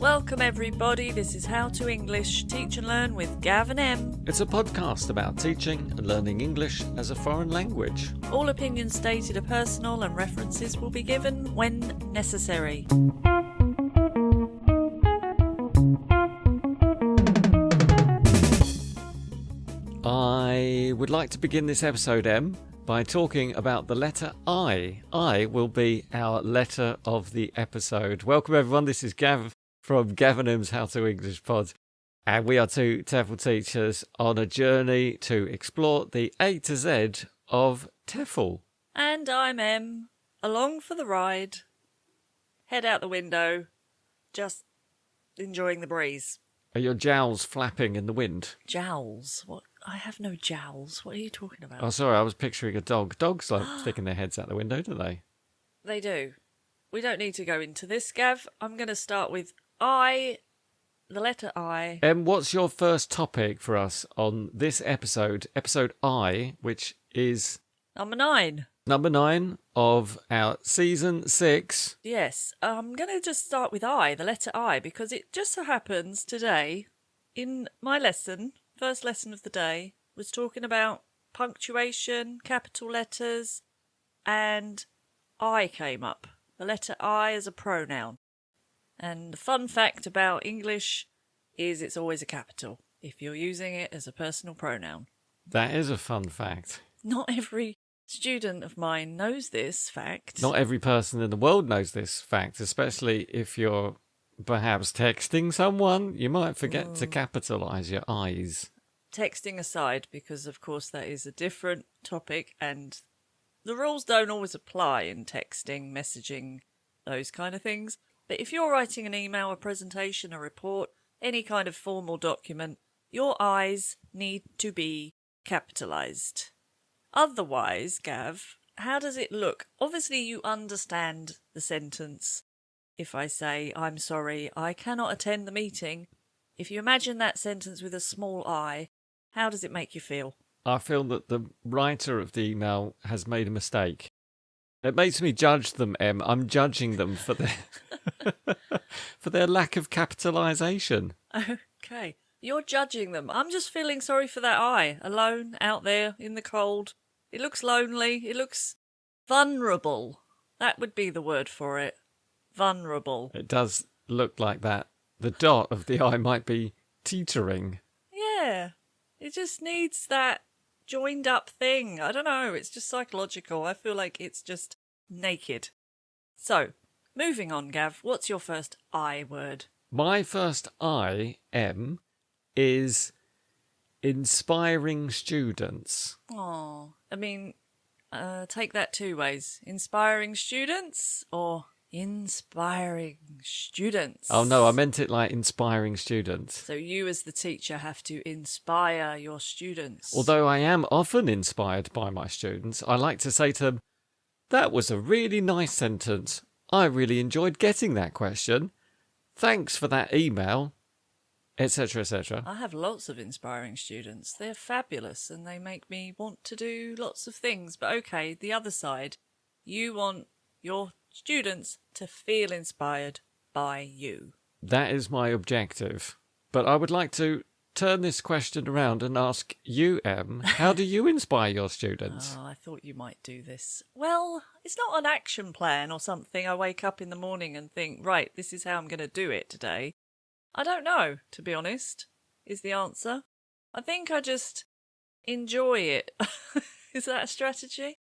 Welcome everybody, this is How to English, Teach and Learn with Gav and Em. It's a podcast about teaching and learning English as a foreign language. All opinions stated are personal and references will be given when necessary. I would like to begin this episode, Em, by talking about the letter I. I will be our letter of the episode. Welcome everyone, this is Gav from Gav and Em's How to English Pod. And we are two TEFL teachers on a journey to explore the A to Z of TEFL. And I'm Em, along for the ride, head out the window, just enjoying the breeze. Are your jowls flapping in the wind? Jowls? What? I have no jowls. What are you talking about? Oh, sorry, I was picturing a dog. Dogs like sticking their heads out the window, don't they? They do. We don't need to go into this, Gav. I'm going to start with I, the letter I. What's your first topic for us on this episode? Episode I, which is Number 9. number 9 of our season 6. Yes, I'm going to just start with I, the letter I, because it just so happens today, in my lesson, first lesson of the day, was talking about punctuation, capital letters, and I came up. The letter I as a pronoun. And the fun fact about English is it's always a capital if you're using it as a personal pronoun. That is a fun fact. Not every student of mine knows this fact. Not every person in the world knows this fact, especially if you're perhaps texting someone. You might forget to capitalise your I's. Texting aside, because of course that is a different topic and the rules don't always apply in texting, messaging, those kind of things. But if you're writing an email, a presentation, a report, any kind of formal document, your I's need to be capitalised. Otherwise, Gav, how does it look? Obviously you understand the sentence. If I say, I'm sorry, I cannot attend the meeting, if you imagine that sentence with a small I, how does it make you feel? I feel that the writer of the email has made a mistake. It makes me judge them, Em. I'm judging them for their for their lack of capitalisation. Okay. You're judging them. I'm just feeling sorry for that I, alone, out there, in the cold. It looks lonely. It looks vulnerable. That would be the word for it. Vulnerable. It does look like that. The dot of the I might be teetering. Yeah. It just needs that joined up thing. I don't know. It's just psychological. I feel like it's just naked. So, moving on, Gav. What's your first I word? My first I, M, is inspiring students. Oh, I mean, take that two ways. Inspiring students or inspiring students? Oh no, I meant it like inspiring students. So you as the teacher have to inspire your students. Although I am often inspired by my students, I like to say to them, that was a really nice sentence. I really enjoyed getting that question. Thanks for that email, etc., etc. I have lots of inspiring students. They're fabulous and they make me want to do lots of things. But okay, the other side, you want your students to feel inspired by you. That is my objective. But I would like to turn this question around and ask you, Em, how do you inspire your students? Oh, I thought you might do this. Well, it's not an action plan or something. I wake up in the morning and think, right, this is how I'm going to do it today. I don't know, to be honest, is the answer. I think I just enjoy it. Is that a strategy?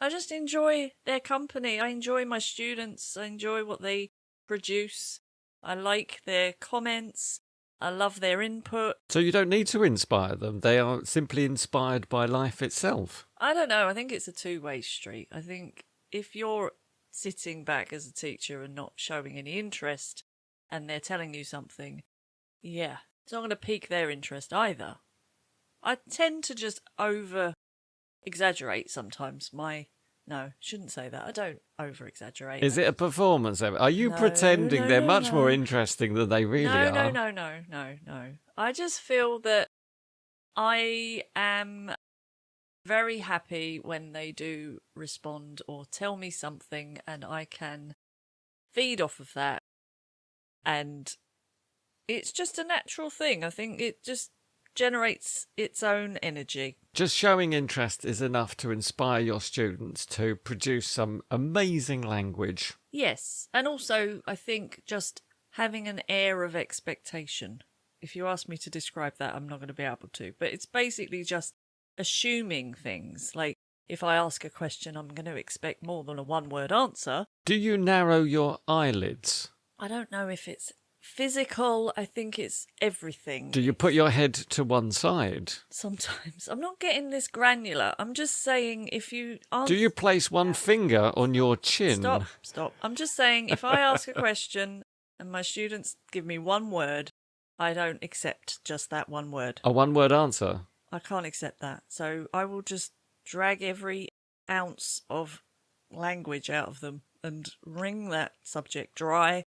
I just enjoy their company. I enjoy my students. I enjoy what they produce. I like their comments. I love their input. So you don't need to inspire them. They are simply inspired by life itself. I don't know. I think it's a two-way street. I think if you're sitting back as a teacher and not showing any interest and they're telling you something, yeah, it's not going to pique their interest either. I tend to just over-exaggerate sometimes. No, shouldn't say that. I don't over-exaggerate. Is it a performance? Are you pretending they're much more interesting than they really are? No. I just feel that I am very happy when they do respond or tell me something and I can feed off of that And it's just a natural thing. I think it just generates its own energy. Just showing interest is enough to inspire your students to produce some amazing language. Yes. And also, I think just having an air of expectation. If you ask me to describe that, I'm not going to be able to. But it's basically just assuming things. Like, if I ask a question, I'm going to expect more than a one-word answer. Do you narrow your eyelids? I don't know if it's physical. I think it's everything. Do you put your head to one side? Sometimes. I'm not getting this granular. I'm just saying if you answer... Do you place one finger on your chin? Stop. I'm just saying if I ask a question and my students give me one word, I don't accept just that one word. A one-word answer? I can't accept that. So I will just drag every ounce of language out of them and wring that subject dry.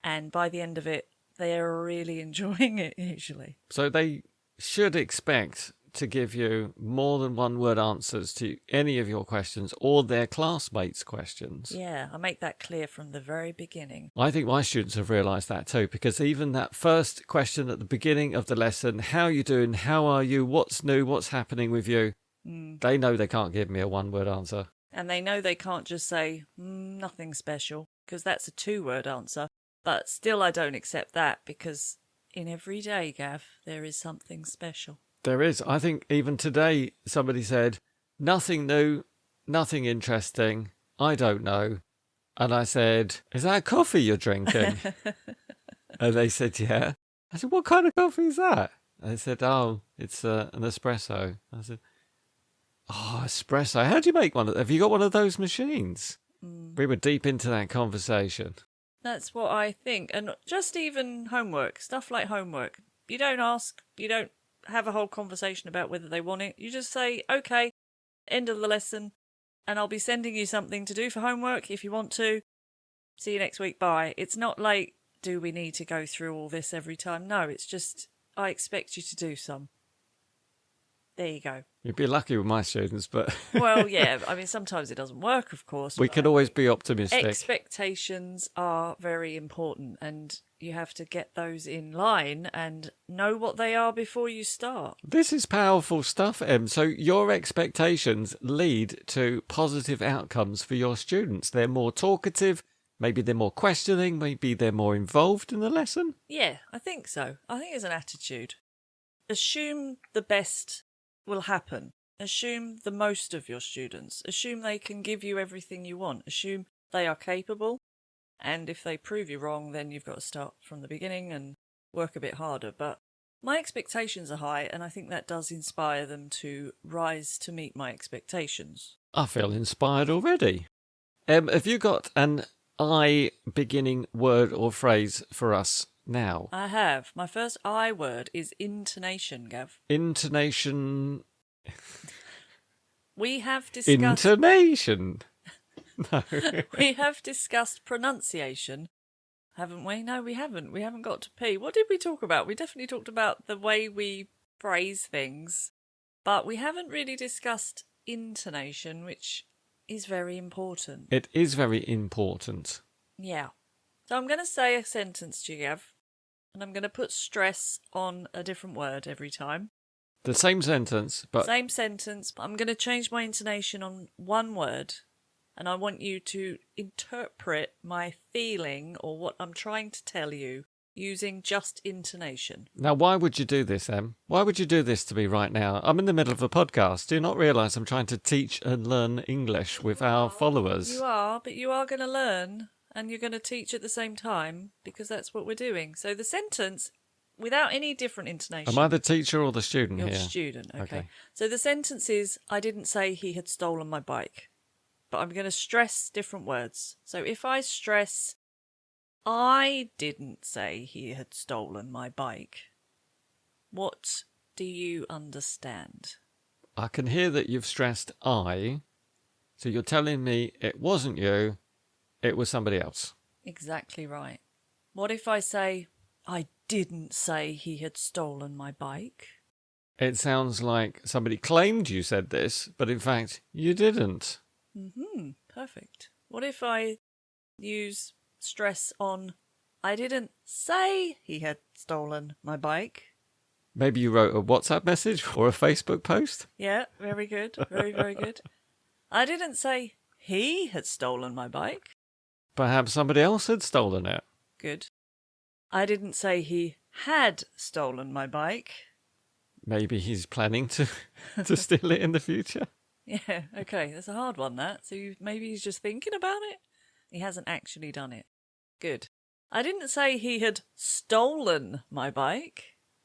And by the end of it, they're really enjoying it usually. So they should expect to give you more than one-word answers to any of your questions or their classmates' questions. Yeah, I make that clear from the very beginning. I think my students have realised that too, because even that first question at the beginning of the lesson, how are you doing, how are you, what's new, what's happening with you, they know they can't give me a one-word answer. And they know they can't just say, nothing special, because that's a two-word answer. But still I don't accept that, because in every day, Gav, there is something special. There is. I think even today somebody said, nothing new, nothing interesting, I don't know. And I said, is that coffee you're drinking? And they said, yeah. I said, what kind of coffee is that? And they said, oh, it's an espresso. I said, oh, espresso. How do you make one? Have you got one of those machines? We were deep into that conversation. That's what I think. And just even homework, stuff like homework. You don't ask, you don't have a whole conversation about whether they want it. You just say, okay, end of the lesson, and I'll be sending you something to do for homework if you want to. See you next week, bye. It's not like, do we need to go through all this every time? No, it's just, I expect you to do some. There you go. You'd be lucky with my students, but... Well, yeah, I mean, sometimes it doesn't work, of course. We can always be optimistic. Expectations are very important, and you have to get those in line and know what they are before you start. This is powerful stuff, Em. So your expectations lead to positive outcomes for your students. They're more talkative, maybe they're more questioning, maybe they're more involved in the lesson. Yeah, I think so. I think it's an attitude. Assume the best will happen. Assume the most of your students. Assume they can give you everything you want. Assume they are capable. And if they prove you wrong, then you've got to start from the beginning and work a bit harder. But my expectations are high, and I think that does inspire them to rise to meet my expectations. I feel inspired already. Have you got an I beginning word or phrase for us now? I have. My first I word is intonation, Gav. Intonation. We have discussed... Intonation. No. We have discussed pronunciation, haven't we? No, we haven't. We haven't got to P. What did we talk about? We definitely talked about the way we phrase things, but we haven't really discussed intonation, which is very important. It is very important. Yeah. So I'm going to say a sentence to you, Gav, and I'm going to put stress on a different word every time. The same sentence, but... Same sentence, but I'm going to change my intonation on one word, and I want you to interpret my feeling or what I'm trying to tell you using just intonation. Now, why would you do this, Em? Why would you do this to me right now? I'm in the middle of a podcast. Do you not realise I'm trying to teach and learn English with our followers? You are, but you are going to learn and you're going to teach at the same time because that's what we're doing. So the sentence, without any different intonation... Am I the teacher or the student You're here? the student, okay. So the sentence is, I didn't say he had stolen my bike, but I'm going to stress different words. So if I stress... I didn't say he had stolen my bike. What do you understand? I can hear that you've stressed I, so you're telling me it wasn't you, it was somebody else. Exactly right. What if I say, I didn't say he had stolen my bike? It sounds like somebody claimed you said this, but in fact, you didn't. Perfect. What if I use... stress on I didn't say he had stolen my bike. Maybe you wrote a WhatsApp message or a Facebook post? Yeah, very good. Very, very good. I didn't say he had stolen my bike. Perhaps somebody else had stolen it. Good. I didn't say he had stolen my bike. Maybe he's planning to steal it in the future. Yeah, okay, that's a hard one, that. So maybe he's just thinking about it? He hasn't actually done it. Good. I didn't say he had stolen my bike.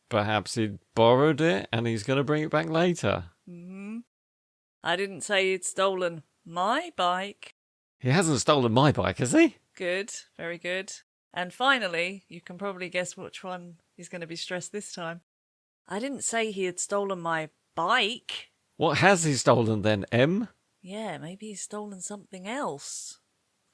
Perhaps he borrowed it and he's going to bring it back later. I didn't say he'd stolen my bike. He hasn't stolen my bike, has he? Good, very good. And finally, you can probably guess which one is going to be stressed this time. I didn't say he had stolen my bike. What has he stolen then, Em? Yeah, maybe he's stolen something else.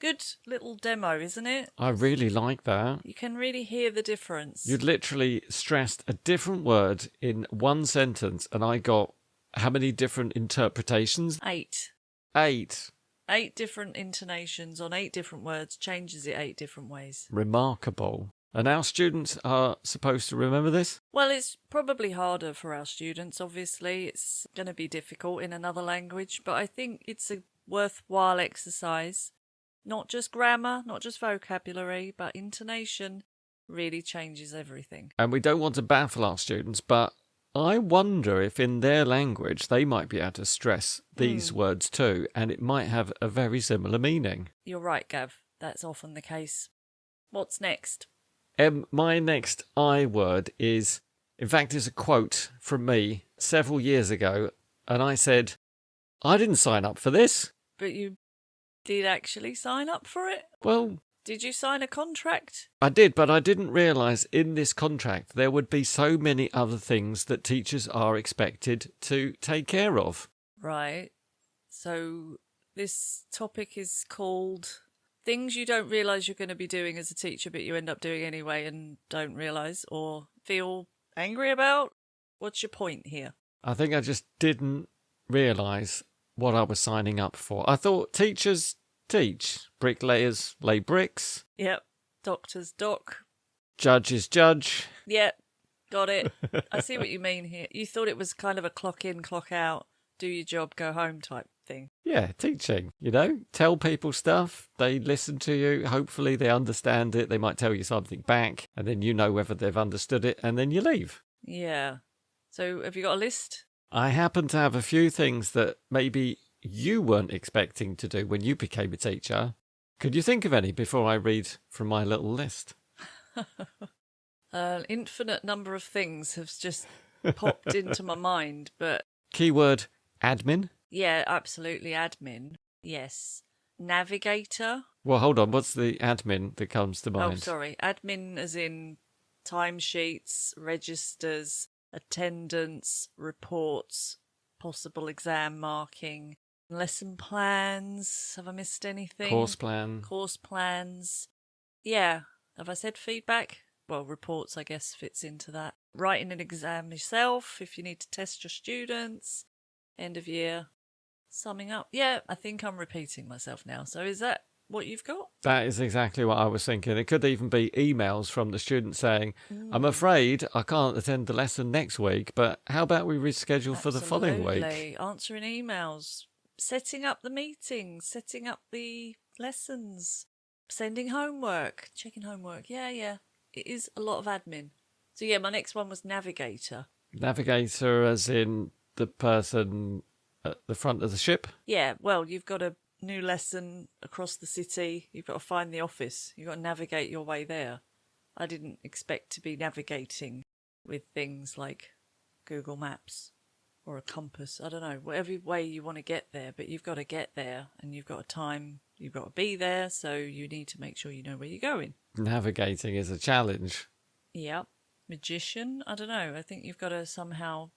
Good little demo, isn't it? I really like that. You can really hear the difference. You'd literally stressed a different word in one sentence, and I got how many different interpretations? 8. 8. 8 different intonations on 8 different words changes it 8 different ways. Remarkable. And our students are supposed to remember this? Well, it's probably harder for our students, obviously. It's going to be difficult in another language, but I think it's a worthwhile exercise. Not just grammar, not just vocabulary, but intonation really changes everything. And we don't want to baffle our students, but I wonder if in their language they might be able to stress these words too, and it might have a very similar meaning. You're right, Gav. That's often the case. What's next? My next I word is, in fact, it's a quote from me several years ago, and I said, I didn't sign up for this. But you did actually sign up for it? Well, did you sign a contract? I did, but I didn't realise in this contract there would be so many other things that teachers are expected to take care of. Right. So this topic is called things you don't realise you're going to be doing as a teacher, but you end up doing anyway and don't realise or feel angry about. What's your point here? I think I just didn't realise what I was signing up for. I thought teachers teach, bricklayers lay bricks. Yep. Doctors doc. Judges judge. Yep. Got it. I see what you mean here. You thought it was kind of a clock in, clock out, do your job, go home type thing. Yeah, teaching, tell people stuff, they listen to you, hopefully they understand it, they might tell you something back, and then you know whether they've understood it, and then you leave. Yeah. So have you got a list? I happen to have a few things that maybe you weren't expecting to do when you became a teacher. Could you think of any before I read from my little list? An infinite number of things have just popped into my mind, but... Keyword, admin? Yeah, absolutely, admin. Yes. Navigator? Well, hold on, what's the admin that comes to mind? Oh, sorry. Admin as in timesheets, registers, attendance, reports, possible exam marking, lesson plans. Have I missed anything? Course plan. Course plans. Yeah. Have I said feedback? Well, reports, I guess, fits into that. Writing an exam yourself if you need to test your students. End of year. Summing up. Yeah, I think I'm repeating myself now. So is that what you've got? That is exactly what I was thinking. It could even be emails from the student saying, I'm afraid I can't attend the lesson next week, but how about we reschedule for the following week? Answering emails, setting up the meetings, setting up the lessons, sending homework, checking homework. Yeah. It is a lot of admin. So yeah, my next one was navigator. Navigator as in the person at the front of the ship? Yeah, well, you've got a new lesson across the city. You've got to find the office. You've got to navigate your way there. I didn't expect to be navigating with things like Google Maps or a compass. I don't know, whatever way you want to get there, but you've got to get there and you've got a time. You've got to be there, so you need to make sure you know where you're going. Navigating is a challenge. Yep. Magician? I don't know. I think you've got to somehow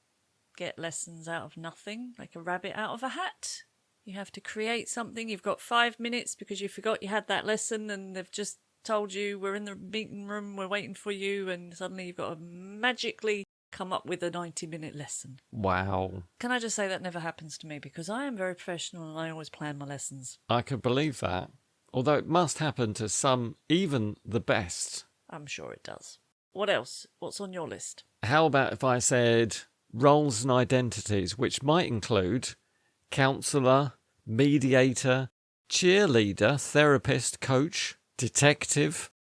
get lessons out of nothing, like a rabbit out of a hat. You have to create something. You've got 5 minutes because you forgot you had that lesson and they've just told you we're in the meeting room, we're waiting for you, and suddenly you've got to magically come up with a 90-minute lesson. Wow. Can I just say that never happens to me because I am very professional and I always plan my lessons. I could believe that. Although it must happen to some, even the best I'm sure it does. What else? What's on your list? How about if I said roles and identities, which might include counsellor, mediator, cheerleader, therapist, coach, detective,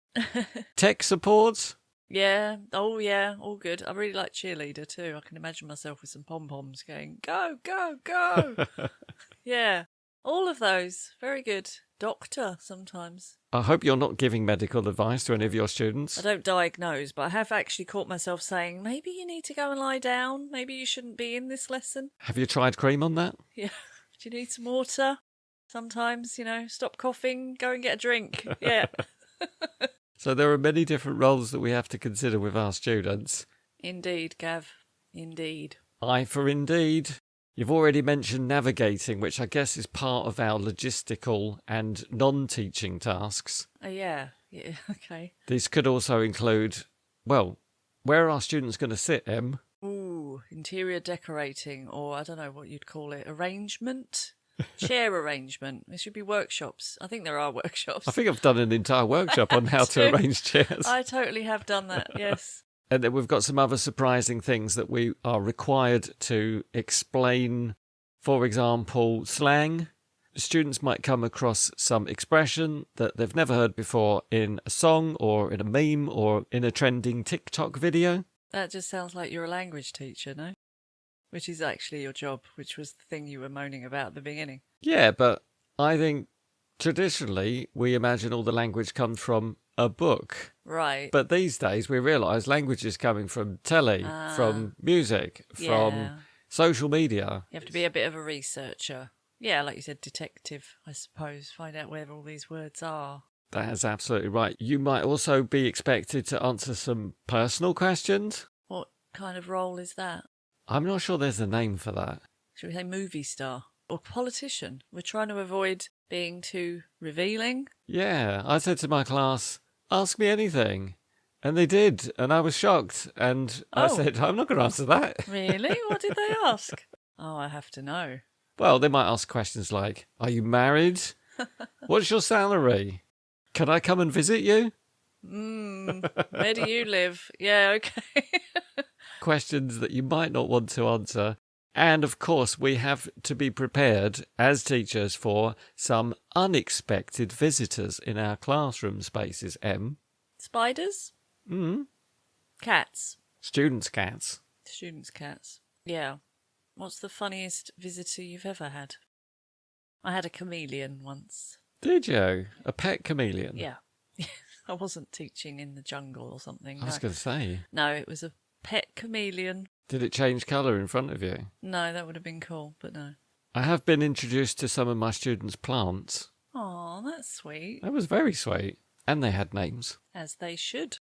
tech support? Yeah. Oh, yeah. All good. I really like cheerleader too. I can imagine myself with some pom-poms going, go, go, go. Yeah. All of those. Very good. Doctor sometimes. I hope you're not giving medical advice to any of your students. I don't diagnose, but I have actually caught myself saying, maybe you need to go and lie down. Maybe you shouldn't be in this lesson. Have you tried cream on that? Yeah. Do you need some water? Sometimes, stop coughing, go and get a drink. Yeah. So there are many different roles that we have to consider with our students. Indeed, Gav. Indeed. I for indeed. You've already mentioned navigating, which I guess is part of our logistical and non-teaching tasks. Yeah, okay. These could also include, well, where are our students going to sit, Em? Ooh, interior decorating, or I don't know what you'd call it, arrangement? Chair arrangement. There should be workshops. I think there are workshops. I think I've done an entire workshop on how to arrange chairs. I totally have done that, yes. And then we've got some other surprising things that we are required to explain. For example, slang. Students might come across some expression that they've never heard before in a song or in a meme or in a trending TikTok video. That just sounds like you're a language teacher, no? Which is actually your job, which was the thing you were moaning about at the beginning. Yeah, but I think traditionally we imagine all the language comes from a book. Right. But these days we realise language is coming from telly, from music, from social media. You have to be a bit of a researcher. Yeah, like you said, detective, I suppose. Find out where all these words are. That is absolutely right. You might also be expected to answer some personal questions. What kind of role is that? I'm not sure there's a name for that. Should we say movie star? Or politician? We're trying to avoid being too revealing. Yeah, I said to my class, ask me anything. And they did, and I was shocked. And I said, I'm not going to answer that. Really? What did they ask? Oh, I have to know. Well, they might ask questions like, are you married? What's your salary? Can I come and visit you? Where do you live? Yeah, okay. Questions that you might not want to answer. And of course, we have to be prepared as teachers for some unexpected visitors in our classroom spaces, Em. Spiders? Cats? Students' cats. Students' cats. Yeah. What's the funniest visitor you've ever had? I had a chameleon once. Did you? A pet chameleon? Yeah. I wasn't teaching in the jungle or something. I was going to say. No, it was a pet chameleon. Did it change colour in front of you? No, that would have been cool, but no. I have been introduced to some of my students' plants. Oh, that's sweet. That was very sweet. And they had names. As they should.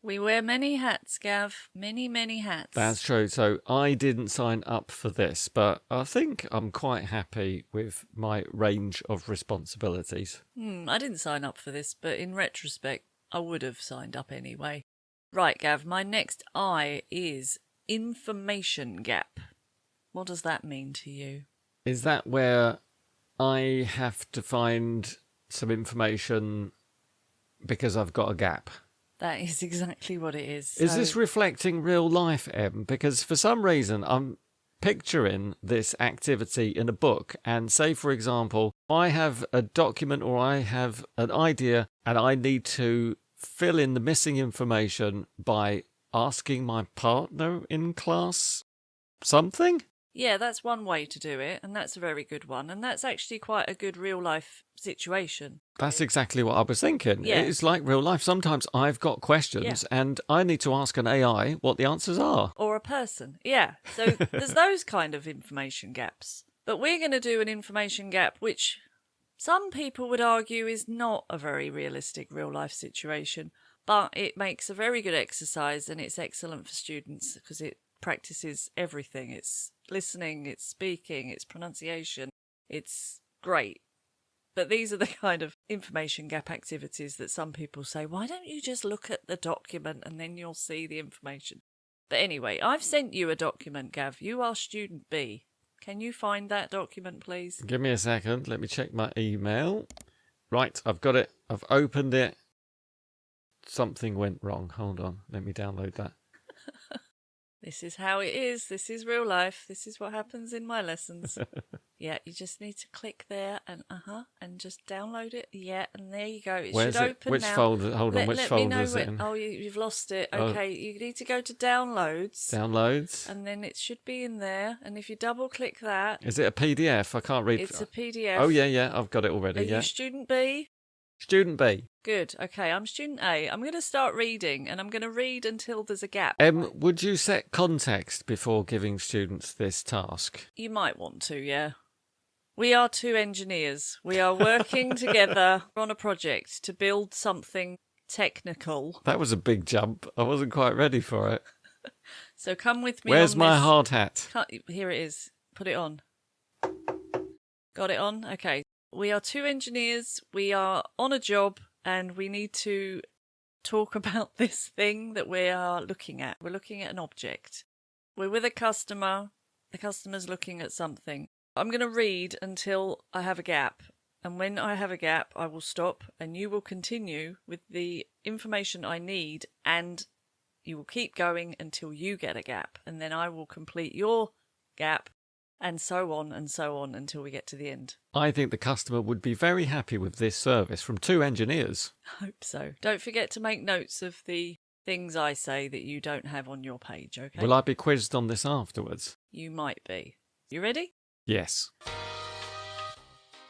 We wear many hats, Gav. Many, many hats. That's true. So I didn't sign up for this, but I think I'm quite happy with my range of responsibilities. I didn't sign up for this, but in retrospect, I would have signed up anyway. Right, Gav, my next I is information gap. What does that mean to you? Is that where I have to find some information because I've got a gap? That is exactly what it is. Is this reflecting real life, Em? Because for some reason I'm picturing this activity in a book, and say, for example, I have a document or I have an idea and I need to fill in the missing information by asking my partner in class something? Yeah, that's one way to do it, and that's a very good one, and that's actually quite a good real-life situation. That's exactly what I was thinking. Yeah. It's like real life. Sometimes I've got questions and I need to ask an AI what the answers are. Or a person, yeah. So there's those kind of information gaps. But we're going to do an information gap which some people would argue is not a very realistic real-life situation, but it makes a very good exercise and it's excellent for students because it practices everything. It's listening, it's speaking, it's pronunciation. It's great. But these are the kind of information gap activities that some people say, why don't you just look at the document and then you'll see the information? But anyway, I've sent you a document, Gav. You are student B. Can you find that document, please? Give me a second. Let me check my email. Right, I've got it. I've opened it. something went wrong. Hold on, let me download that. This is how it is. This is real life. This is what happens in my lessons. Yeah, you just need to click there and and just download it. Yeah, and there you go. It Where's should it? open Which now. folder? Hold on, which let folder me know is it in? Oh, you've lost it. Oh. Okay, you need to go to downloads. Downloads. And then it should be in there. And if you double click that, Is it a PDF? I can't read. it's a PDF. Oh yeah, I've got it already. Are Yeah. you student B? Student B. Good. Okay, I'm student A. I'm going to start reading, and I'm going to read until there's a gap. Would you set context before giving students this task? You might want to, yeah. We are two engineers. We are working together on a project to build something technical. That was a big jump. I wasn't quite ready for it. So come with me. Where's on my this. hard hat? Here it is. Put it on. Got it on? Okay. We are two engineers. We are on a job, and we need to talk about this thing that we are looking at. We're looking at an object. We're with a customer. The customer's looking at something. I'm going to read until I have a gap. And when I have a gap, I will stop, and you will continue with the information I need, and you will keep going until you get a gap. And then I will complete your gap, and so on until we get to the end. I think the customer would be very happy with this service from two engineers. I hope so. Don't forget to make notes of the things I say that you don't have on your page, okay? Will I be quizzed on this afterwards? You might be. You ready? Yes.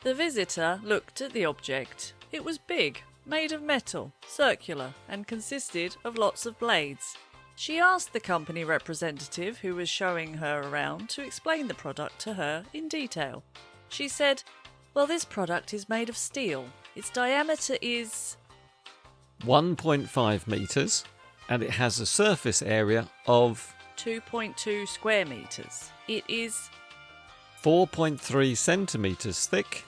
The visitor looked at the object. It was big, made of metal, circular, and consisted of lots of blades. She asked the company representative who was showing her around to explain the product to her in detail. She said, "Well, this product is made of steel. Its diameter is 1.5 metres, and it has a surface area of 2.2 square metres. It is 4.3 centimetres thick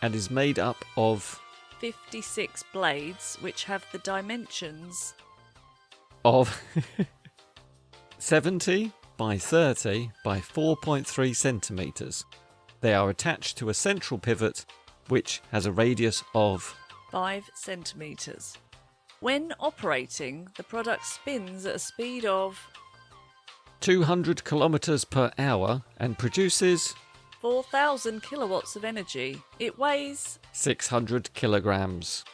and is made up of 56 blades, which have the dimensions of 70 by 30 by 4.3 centimetres. They are attached to a central pivot which has a radius of 5 centimetres. When operating, the product spins at a speed of 200 kilometres per hour and produces 4,000 kilowatts of energy. It weighs... 600 kilograms.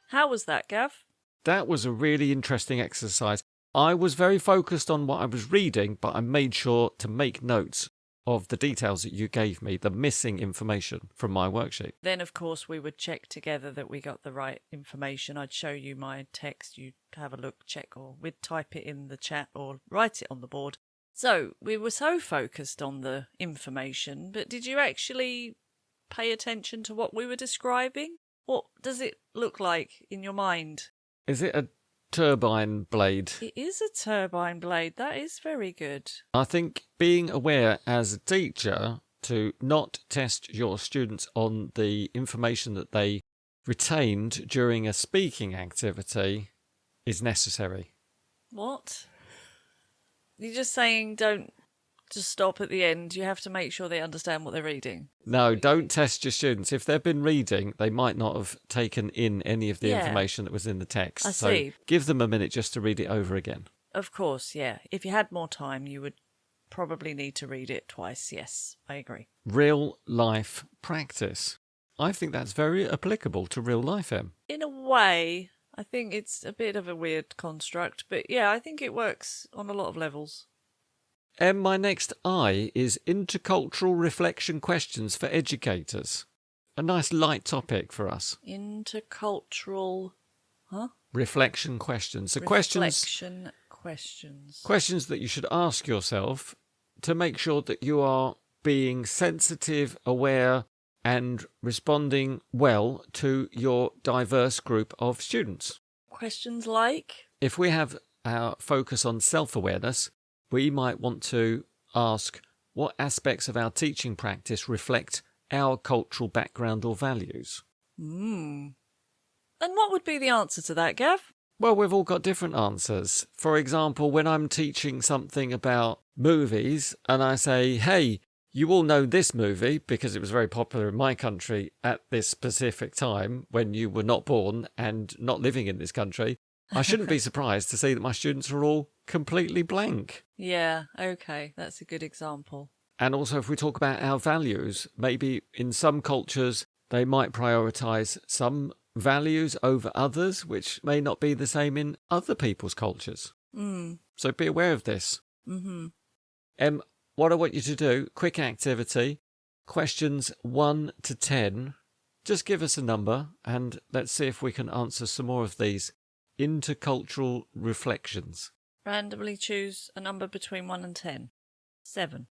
How was that, Gav? That was a really interesting exercise. I was very focused on what I was reading, but I made sure to make notes of the details that you gave me, the missing information from my worksheet. Then, of course, we would check together that we got the right information. I'd show you my text, you'd have a look, check, or we'd type it in the chat or write it on the board. So, we were so focused on the information, but did you actually pay attention to what we were describing? What does it look like in your mind? Is it a turbine blade? It is a turbine blade. That is very good. I think being aware as a teacher to not test your students on the information that they retained during a speaking activity is necessary. What? You're just saying don't just stop at the end. You have to make sure they understand what they're reading. No, don't test your students. If they've been reading, they might not have taken in any of the information that was in the text. I see. So give them a minute just to read it over again. Of course, yeah. If you had more time, you would probably need to read it twice. Yes, I agree. Real life practice. I think that's very applicable to real life, Em. In a way, I think it's a bit of a weird construct, but yeah, I think it works on a lot of levels. Em, my next I is intercultural reflection questions for educators. A nice light topic for us. Intercultural, Reflection questions. So reflection questions that you should ask yourself to make sure that you are being sensitive, aware, and responding well to your diverse group of students. Questions like? If we have our focus on self-awareness, we might want to ask what aspects of our teaching practice reflect our cultural background or values. And what would be the answer to that, Gav? Well, we've all got different answers. For example, when I'm teaching something about movies and I say, hey, you all know this movie because it was very popular in my country at this specific time when you were not born and not living in this country. I shouldn't be surprised to see that my students are all completely blank. Yeah, okay, that's a good example. And also, if we talk about our values, maybe in some cultures, they might prioritise some values over others, which may not be the same in other people's cultures. So be aware of this. What I want you to do, quick activity, questions 1 to 10. Just give us a number and let's see if we can answer some more of these intercultural reflections. Randomly choose a number between 1 and 10. 7.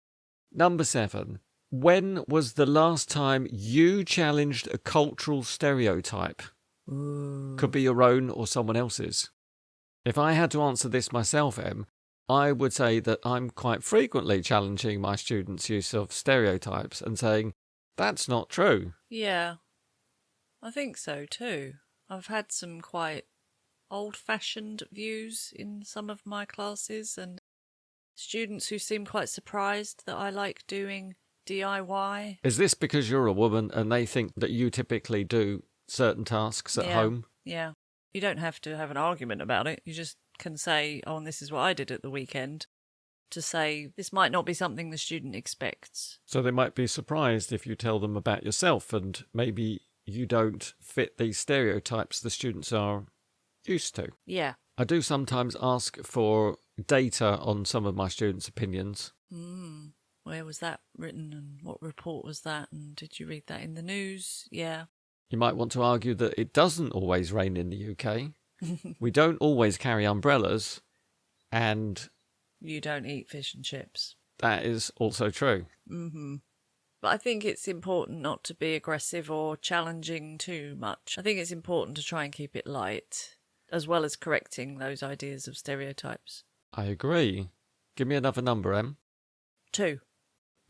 Number 7. When was the last time you challenged a cultural stereotype? Ooh. Could be your own or someone else's. If I had to answer this myself, Em, I would say that I'm quite frequently challenging my students' use of stereotypes and saying, that's not true. Yeah, I think so too. I've had some quite old-fashioned views in some of my classes and students who seem quite surprised that I like doing DIY. Is this because you're a woman and they think that you typically do certain tasks at home? Yeah. You don't have to have an argument about it. You just can say, oh, and this is what I did at the weekend, to say this might not be something the student expects. So they might be surprised if you tell them about yourself and maybe you don't fit these stereotypes the students are used to. Yeah. I do sometimes ask for data on some of my students' opinions. Where was that written and what report was that and did you read that in the news? Yeah. You might want to argue that it doesn't always rain in the UK. We don't always carry umbrellas and... You don't eat fish and chips. That is also true. But I think it's important not to be aggressive or challenging too much. I think it's important to try and keep it light, as well as correcting those ideas of stereotypes. I agree. Give me another number, Em. 2.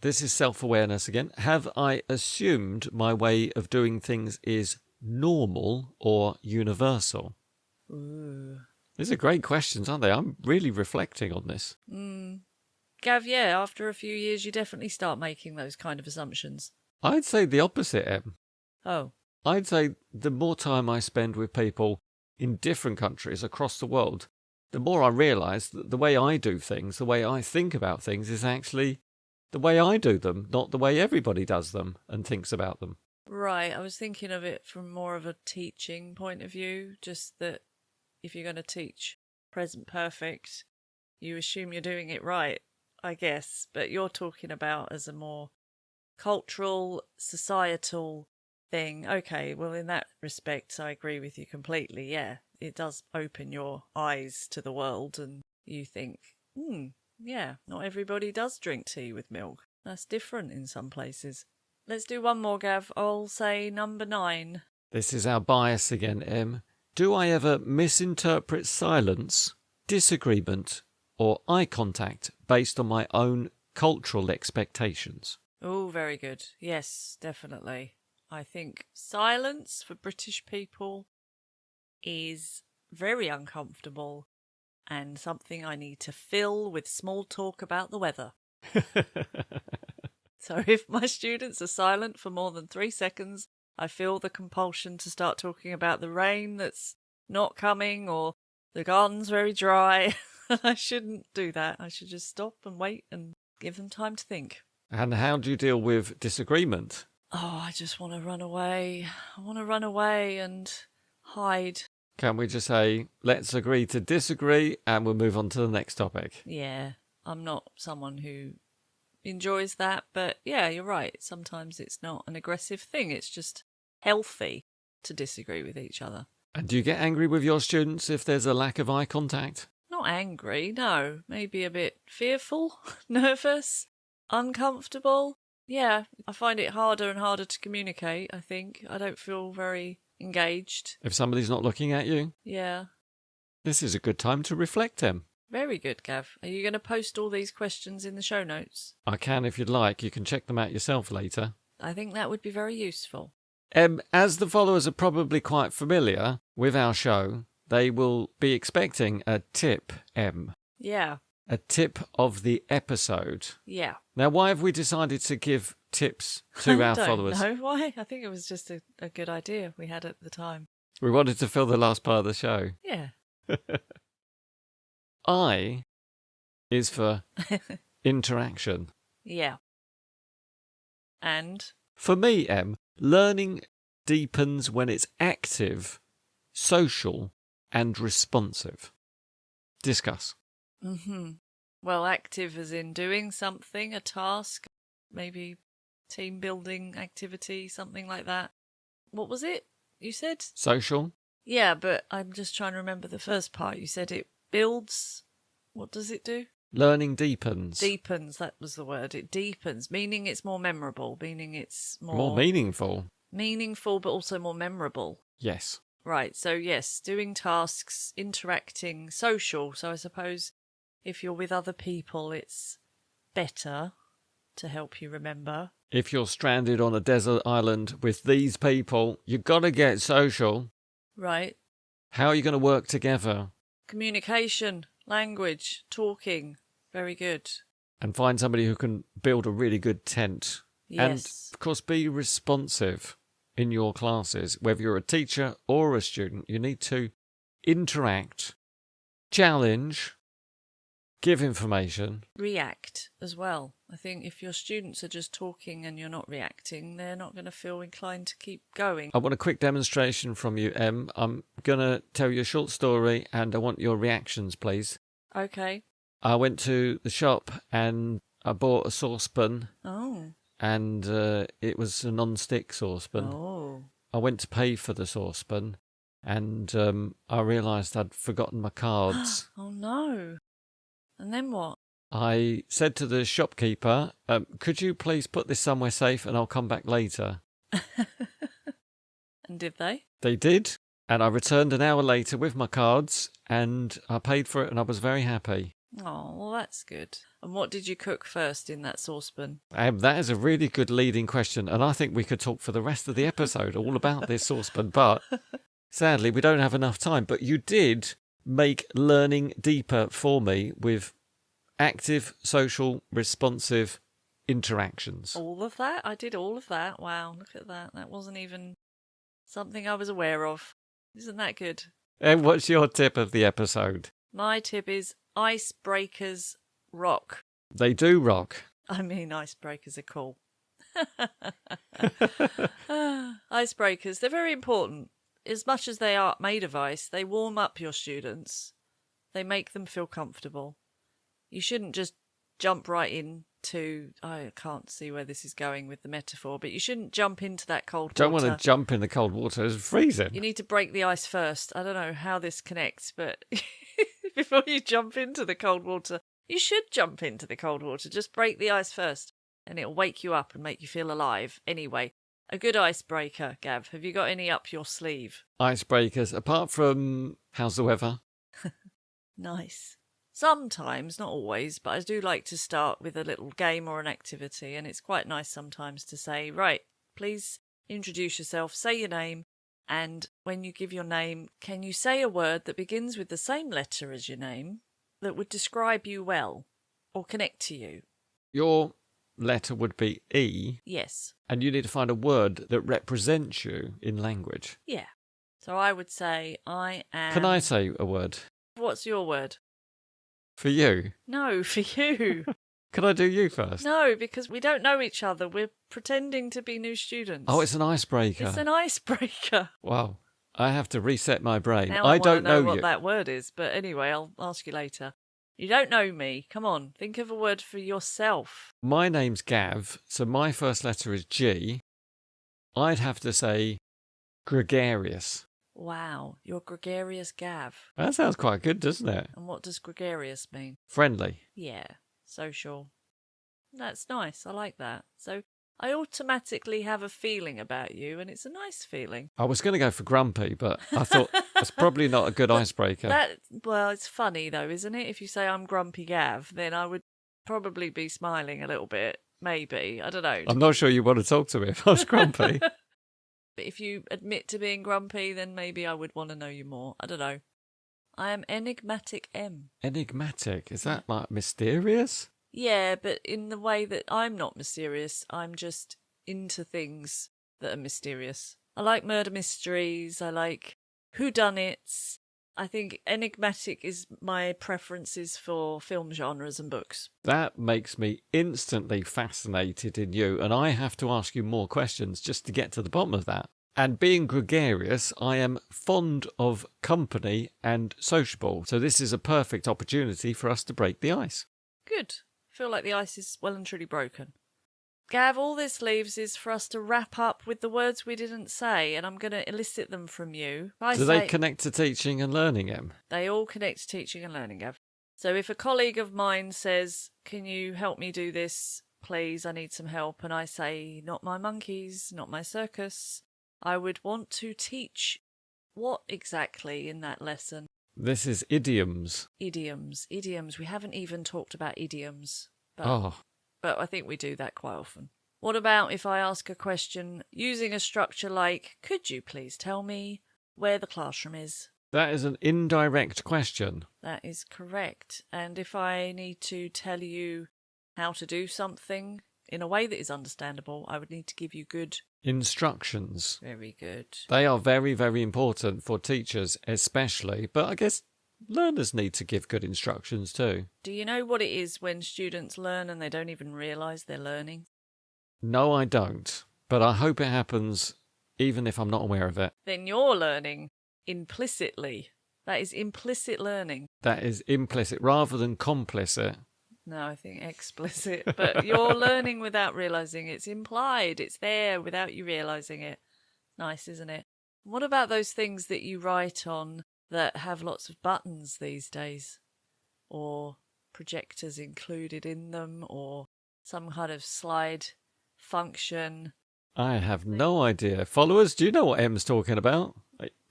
This is self-awareness again. Have I assumed my way of doing things is normal or universal? Ooh. These are great questions, aren't they? I'm really reflecting on this. Gav, yeah, after a few years you definitely start making those kind of assumptions. I'd say the opposite, Em. Oh. I'd say the more time I spend with people in different countries across the world, the more I realise that the way I do things, the way I think about things is actually the way I do them, not the way everybody does them and thinks about them. Right, I was thinking of it from more of a teaching point of view, just that if you're going to teach present perfect, you assume you're doing it right, I guess. But you're talking about as a more cultural, societal thing. Okay, well, in that respect, I agree with you completely. Yeah, it does open your eyes to the world and you think, yeah, not everybody does drink tea with milk. That's different in some places. Let's do one more, Gav. I'll say number 9. This is our bias again, Em. Do I ever misinterpret silence, disagreement, or eye contact based on my own cultural expectations? Oh, very good. Yes, definitely. I think silence for British people is very uncomfortable and something I need to fill with small talk about the weather. So if my students are silent for more than 3 seconds, I feel the compulsion to start talking about the rain that's not coming or the garden's very dry. I shouldn't do that. I should just stop and wait and give them time to think. And how do you deal with disagreement? Oh, I just want to run away. I want to run away and hide. Can we just say, let's agree to disagree and we'll move on to the next topic? Yeah, I'm not someone who enjoys that, but yeah, you're right. Sometimes it's not an aggressive thing. It's just healthy to disagree with each other. And do you get angry with your students if there's a lack of eye contact? Not angry, no. Maybe a bit fearful, nervous, uncomfortable. Yeah, I find it harder and harder to communicate, I think. I don't feel very engaged. If somebody's not looking at you? Yeah. This is a good time to reflect, Em. Very good, Gav. Are you going to post all these questions in the show notes? I can if you'd like. You can check them out yourself later. I think that would be very useful. As the followers are probably quite familiar with our show, they will be expecting a tip, Em. Yeah. A tip of the episode. Yeah. Now, why have we decided to give tips to our followers? I don't know why. I think it was just a good idea we had at the time. We wanted to fill the last part of the show. Yeah. I is for interaction. Yeah. And? For me, Em, learning deepens when it's active, social, and responsive. Discuss. Well, active as in doing something, a task, maybe team building activity, something like that. What was it you said? Social. Yeah, but I'm just trying to remember the first part. You said it builds. What does it do? Learning deepens. Deepens, that was the word. It deepens, meaning it's more memorable, meaning it's more meaningful. Meaningful, but also more memorable. Yes. Right, so yes, doing tasks, interacting, social. So I suppose if you're with other people, it's better to help you remember. If you're stranded on a desert island with these people, you've got to get social. Right. How are you going to work together? Communication, language, talking. Very good. And find somebody who can build a really good tent. Yes. And, of course, be responsive in your classes. Whether you're a teacher or a student, you need to interact, challenge, give information. React as well. I think if your students are just talking and you're not reacting, they're not going to feel inclined to keep going. I want a quick demonstration from you, Em. I'm going to tell you a short story and I want your reactions, please. Okay. I went to the shop and I bought a saucepan. Oh. And it was a non-stick saucepan. Oh. I went to pay for the saucepan and I realised I'd forgotten my cards. Oh no. And then what? I said to the shopkeeper, could you please put this somewhere safe and I'll come back later? And did they? They did. And I returned an hour later with my cards and I paid for it and I was very happy. Oh, well, that's good. And what did you cook first in that saucepan? That is a really good leading question. And I think we could talk for the rest of the episode all about this saucepan. But sadly, we don't have enough time. But you did make learning deeper for me with active, social, responsive interactions. All of that? I did all of that. Wow, look at that. That wasn't even something I was aware of. Isn't that good? And what's your tip of the episode? My tip is icebreakers rock. They do rock. I mean, icebreakers are cool. Icebreakers, they're very important. As much as they are made of ice, they warm up your students. They make them feel comfortable. You shouldn't just jump right into... I can't see where this is going with the metaphor, but you shouldn't jump into that cold water. Don't want to jump in the cold water. It's freezing. You need to break the ice first. I don't know how this connects, but before you jump into the cold water, you should jump into the cold water. Just break the ice first, and it'll wake you up and make you feel alive. Anyway, a good icebreaker, Gav. Have you got any up your sleeve? Icebreakers, apart from how's the weather? Nice. Sometimes, not always, but I do like to start with a little game or an activity, and it's quite nice sometimes to say, right, please introduce yourself, say your name, and when you give your name, can you say a word that begins with the same letter as your name that would describe you well or connect to you? Your letter would be E. Yes. And you need to find a word that represents you in language. Yeah. So I would say I am... Can I say a word? What's your word? For you? No, for you. Can I do you first? No, because we don't know each other. We're pretending to be new students. Oh, it's an icebreaker. It's an icebreaker. Wow. I have to reset my brain. Now I don't know what you. that word is, but anyway, I'll ask you later. You don't know me. Come on, think of a word for yourself. My name's Gav, so my first letter is G. I'd have to say gregarious. Wow, you're gregarious Gav. That sounds quite good, doesn't it? And what does gregarious mean? Friendly. Yeah, social. That's nice. I like that. So I automatically have a feeling about you, and it's a nice feeling. I was going to go for grumpy, but I thought that's probably not a good icebreaker. Well, it's funny though, isn't it? If you say I'm grumpy Gav, then I would probably be smiling a little bit. Maybe. I don't know. I'm not sure you want to talk to me if I was grumpy. But if you admit to being grumpy, then maybe I would want to know you more. I don't know. I am enigmatic M. Enigmatic? Is that like mysterious? Yeah, but in the way that I'm not mysterious, I'm just into things that are mysterious. I like murder mysteries, I like whodunits. I think enigmatic is my preferences for film genres and books. That makes me instantly fascinated in you, and I have to ask you more questions just to get to the bottom of that. And being gregarious, I am fond of company and sociable, so this is a perfect opportunity for us to break the ice. Good. I feel like the ice is well and truly broken. Gav, all this leaves is for us to wrap up with the words we didn't say, and I'm going to elicit them from you. Do they connect to teaching and learning, Em? They all connect to teaching and learning, Gav. So if a colleague of mine says, can you help me do this, please, I need some help, and I say, not my monkeys, not my circus, I would want to teach what exactly in that lesson? This is idioms. Idioms. We haven't even talked about idioms. But I think we do that quite often. What about if I ask a question using a structure like, could you please tell me where the classroom is? That is an indirect question. That is correct. And if I need to tell you how to do something in a way that is understandable, I would need to give you good instructions. Very good. They are very, very important for teachers especially, but I guess learners need to give good instructions too. Do you know what it is when students learn and they don't even realise they're learning? No, I don't. But I hope it happens even if I'm not aware of it. Then you're learning implicitly. That is implicit learning. That is implicit rather than complicit. No, I think explicit. But you're learning without realising. It's implied. It's there without you realising it. Nice, isn't it? What about those things that you write on that have lots of buttons these days? Or projectors included in them? Or some kind of slide function? I have no idea. Followers, do you know what Em's talking about?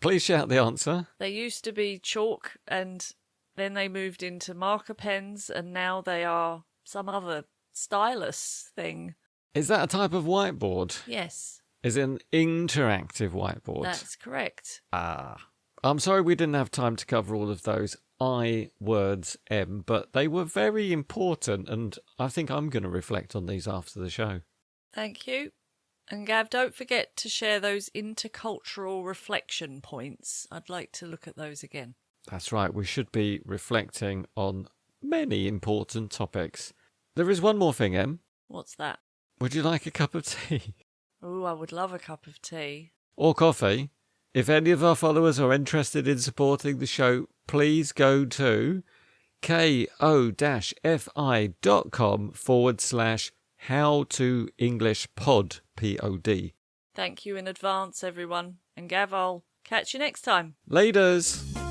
Please shout the answer. They used to be chalk and then they moved into marker pens and now they are some other stylus thing. Is that a type of whiteboard? Yes. Is it an interactive whiteboard? That's correct. I'm sorry we didn't have time to cover all of those I words, Em, but they were very important and I think I'm going to reflect on these after the show. Thank you. And Gav, don't forget to share those intercultural reflection points. I'd like to look at those again. That's right, we should be reflecting on many important topics. There is one more thing, Em. What's that? Would you like a cup of tea? Oh, I would love a cup of tea. Or coffee. If any of our followers are interested in supporting the show, please go to ko-fi.com/howtoenglishpod, P-O-D. Thank you in advance, everyone. And Gav, I'll catch you next time. Laters!